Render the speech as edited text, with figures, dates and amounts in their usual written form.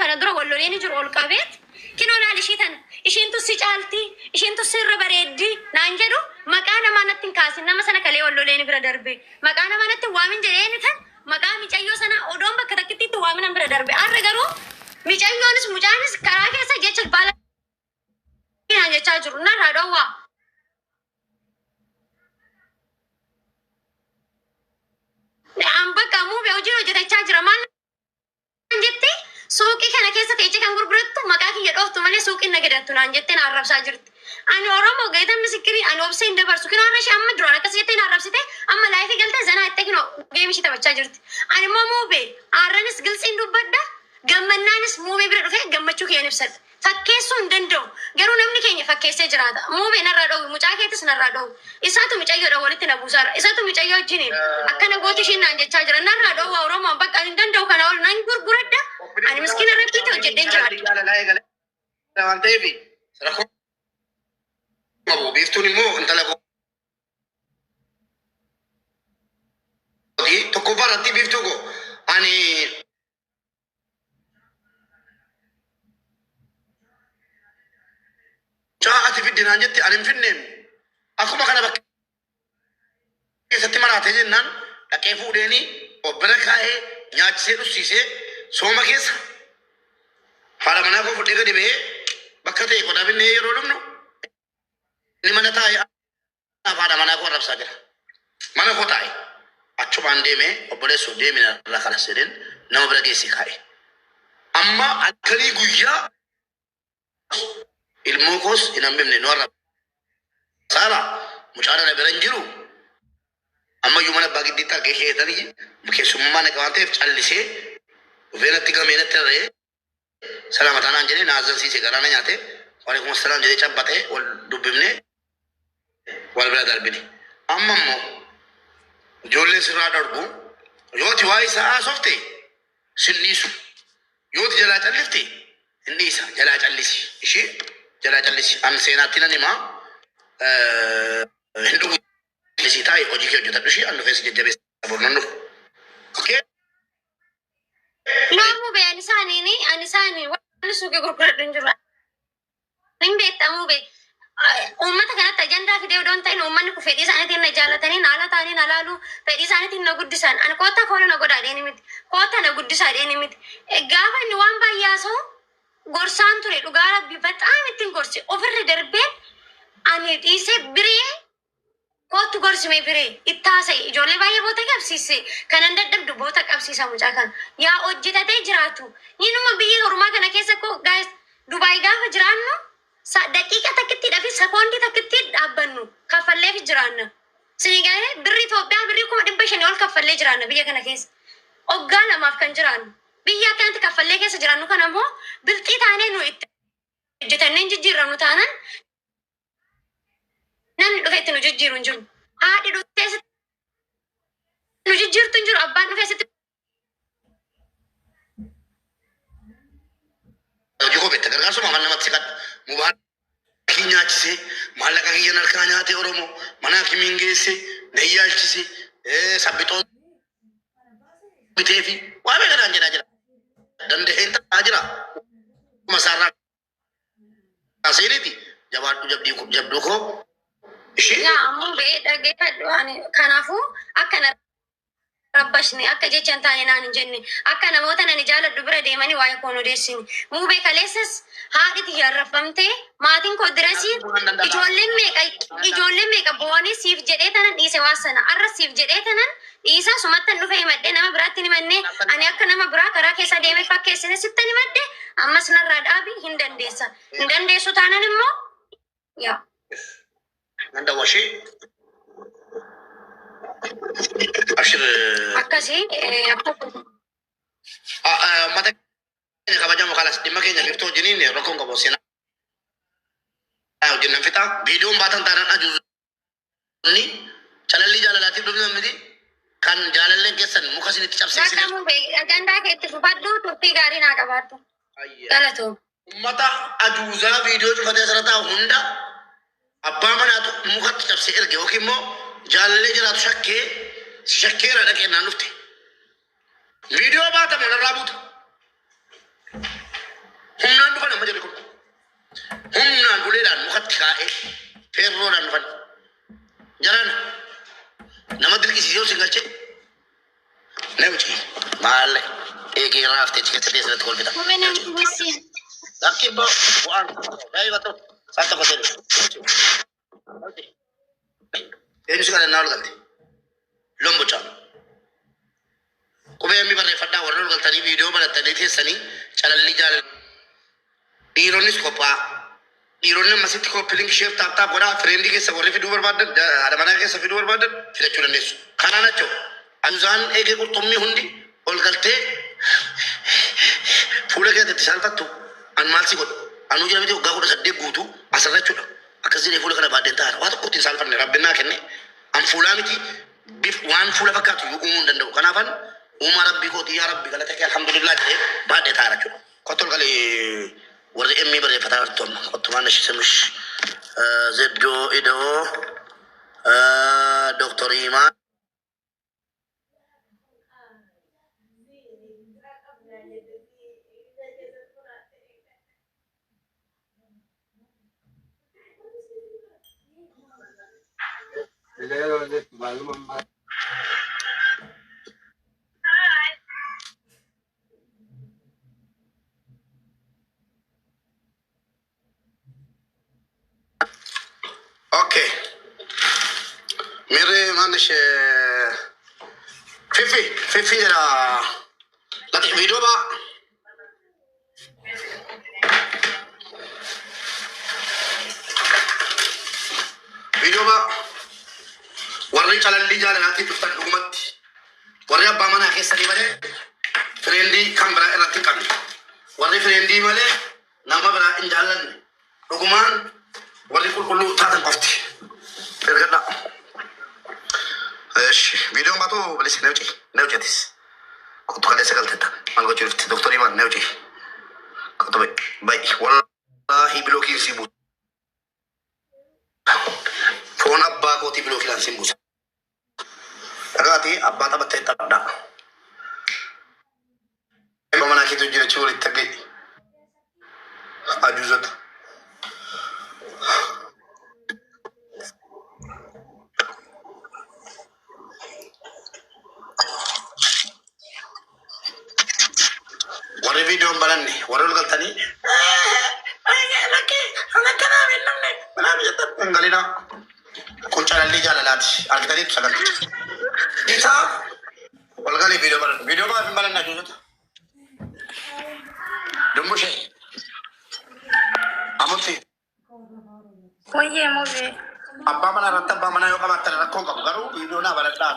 kana dura walloleen jiru ol qabeet kinoo laal ishiintu si caalti ishiintu sirra bareeddi naan jedhu maqaa namaa natti hin kaasin nama sana kalee walloleen bira darbe maqaa namaa natti waamin jedheeni tan maqaa micayyoo sana odoon bakka takkittiitti waaminan bira darbe arra garuu micayyoonis mucaanis karaa keessa jecha baala jechaa jiru narraa dhowwaa. Bakka muubee hojii hojjetachaa jira maal jetti suuqii kana keessa teeche kan gurgurattu maqaa kiyya dhooftu malee suuqiin nagadattu naan jettee arrabsaa jirti. Ani Oromoo geetan misikirii ani obsee hin dabarsu kinoo har'a ishee amma duraan akkas jettee arrabsite amma laayifii galtee zanaa jettee kinoo geemishii taphachaa jirti. Ani immoo muubee aarranis giltsiin dubbadda gammannaanis muubee bira dhufee gammachuu kiyyan ibsadha. Fakkeessuu hin danda'u garuu namni keenya fakkeessee jiraata. Muubee narraa dhoowwi mucaa keetis narraa dhoowwi. Isaatu micayyoodha walitti na buusaara. Isaatu micayyoo wajjiniin akkana gooti ishiin naan jechaa jira. Narraa dhoowwa Oromoo bakka hin danda'u kana ol nan gurguradda. Ani miskiina rakkiitti hojjedheen jiraadha. Waan ta'eef rakkoo qabu biiftuun immoo intala tokkoffaa irratti biiftuu koo ani ati fiddinaan jetti ani hin finneem akkuma kana bakka keessatti maraatee jennaan dhaqee fuudheeni obbira kaa'ee nyaachisee dhussiisee sooma keessa haadha manaa koo fudhee gadi ba'ee bakka ta'e qodaa binnee yeroo dhumnu inni mana taa'ee haadha manaa koo arrabsaa jira. Mana koo taa'e achumaan deemee obboleessuuf deemina irraa kanas jedheen nama bira geessee kaa'e. Amma akkanii guyyaa ilmoo koos hin hambifne nu arraba. Saala mucaan ana bira hin jiru. Ammayyuu mana abbaa giddiitti argee keetanii keessummaa naqa waan ta'eef callisee dhufee natti gamee natti irree salaamataa naan jedhee naazansiisee garaana nyaate waalaikum assalaam jedhee cabbatee wal dubbifne wal bira darbine. Amma immoo ijoollee sirraa darbu yooti waa isaa haasofte sin dhiisu yooti jalaa callifte hin dhiisa jalaa callisi ishee jalaa callisi an seenaatti nan himaa hin dhugu lisii taa'e hojii kee hojjetadhu ishee an dhufees jajjabeessa bornan dhufu. Naamu bee ani isaanii waan suuqii gurguradhu hin jiru. Hin beektamu bee uummata kanatti ajandaa fidee odoon ta'in uummanni kun fedhii isaaniitiin na jaalatanii na ala ta'anii na laalu fedhii isaaniitiin na guddisan ani koota foona na godhaa dheeni miti koota na guddisaa dheeni miti gaafa inni waan baay'aasoo gorsaan ture dhugaa rabbi baxaan ittiin gorsi ofirra darbeen ani dhiisee biree kootu gorsime biree itti haasa'e ijoollee baay'ee boota qabsiise kanan dadhabdu boota qabsiisa mucaa kan yaa hojjetatee jiraatu inuma biyya Oromaa kana keessa koo gaayis Dubaay gaafa jiraannu daqiiqa takkitti dhafi sekoondii takkitti dhaabbannu kaffalleef jiraanna. Sinigaa'ee birri Itoophiyaa birrii 500 ol kaffallee jiraanna biyya kana keessa. Waggaa lamaaf kan jiraannu. Biyya akkanatti kaffallee keessa jiraannu kana immoo bilxii taanee nu itti hojjetannee jijjiirramnu taanan namni dhufee itti nu jijjiiru hin jiru. Haadhi dhuftee nu jijjiirtu hin jiru abbaan dhufee sitti. Hojii kophee gargaarsuma kan namatti siqadhu. Mubaarakii nyaachisee maallaqa kiyyan harkaa nyaatee Oromoo mana hakimiin geesse na iyyaalchise sabbixoo bitee fi waa beekanaan jedhaa jira. Danda'een ta'aa jira. Masaarraa kaaseeniti jabaadhu jabduu koo ishee. Yaa ammoo bee dhaggeeffadhu kanaafuu akkana rabbashni akka jechaan taane naan hin jenne akka namoota nani jaaladhu bira deemanii waa'ee koon odeessini muubee kaleessas haadhiti yarrafamtee maatiin koo dirasii ijoolleen meeqa bo'anii siif jedhee tanan dhiise waan sana arra siif jedhee tanan dhiisaa sumattan dhufe himadhee nama biraatti himanne ani akka nama biraa karaa keessa deemee fakkeessine sittan himadhe ammas narraa dhaabi hin dandeessu taanan immoo yaa. Nanda washee Abshir. Akkasii mata kabajamu kalas dhimma keenya biftoo jiniin rakkoon qabu seenaa hojjennan fixa viidiyoon baatan taanaan ajuuzonni calallii jaalalaatiif dhufnan miti kan jaalalleen keessan muka isinitti cabsiisine. Gandaa keetti fufadhu turtii gaarii naa qabaadhu. Galatoo. Ummata ajuuzaa viidiyoo cufatee asirra taa'u hunda abbaa manaatu mukatti cabsee erge yookiin immoo jaalallee jiraatu shakkeera dhaqee naan dhufte. Viidiyoo baatamu narraa buuta. kaa'ee feerroodhaan dhufan. Jaran nama dirqisiisee ol singalchee namichi maal eegee raaftee keessatti keessatti kolfita. Lakki bu'aan baay'ee batoo saata qoteen. Eenyu si kadhannaa ol galte lombocaa. Qubee mi barreeffadhaa warra ol galtanii viidiyoo barattanii teessanii calallii jaalala. Dhiironnis qophaa. Dhiironni ammasitti koppiliin isheef taaptaa godhaa fireendii keessa warri fiduu barbaadan haadha manaa keessa fiduu barbaadan fidachuu dandeessu. Kanaan achoo azuzaan eegee qurxummii hundi ol galtee fuula keessatti saalfattu an maal si godhu anuu jira miti waggaa 18 guutuu asirra jechuudha. Akkas jedhee fuula kana baaddeen taa'ara waa tokko ittiin saalfanne rabbinaa kenne an fuulaa miti waan fuula fakkaatu uumuu hin danda'u. Kanaafan uumaa rabbii kootii yaa rabbi galata kee alhamdulillah jedhee baaddee taa'ara jechuudha. Kottol galee warri emmi barreeffataa jirtu amma qottumaan ishee samish zeddoo idoo Dr. Imaa okay. Mere manish Fifi jira lati video ba warri calalli jaalalaatti dhuftan dhugumatti warri abbaa manaa keessanii malee fireendii kan biraa irratti qabne warri fireendii malee nama biraa hin jaallanne dhugumaan warri qulqulluu taatan qofti ergadha. Viidiyoon baatu bilisi neucetis kottu kalee sagaltetta maal gochuu dhufti Dr. Imaan neuce kottu baay'ee wallaahi bilookiin si buusa foon abbaa kootii bilookiidhaan si buusa. Dhagaati abbaa taphattee taphatudha. Eebba manaa keetu jirachuu walitti taggee ajuuzota. Warri viidiyoon baranne warri ol galtanii galina kun calallii jaalalaati argitaniitu sagaltu. Isaa walgalee viidiyoo baranne viidiyoo maaf hin baranne ajuuzota. Dumbushee amutti Oye, muy bien. abbaa manaa irratti abbaa manaa yoo qabaattan rakkoo qabu garuu viidiyoo naa baradhaa.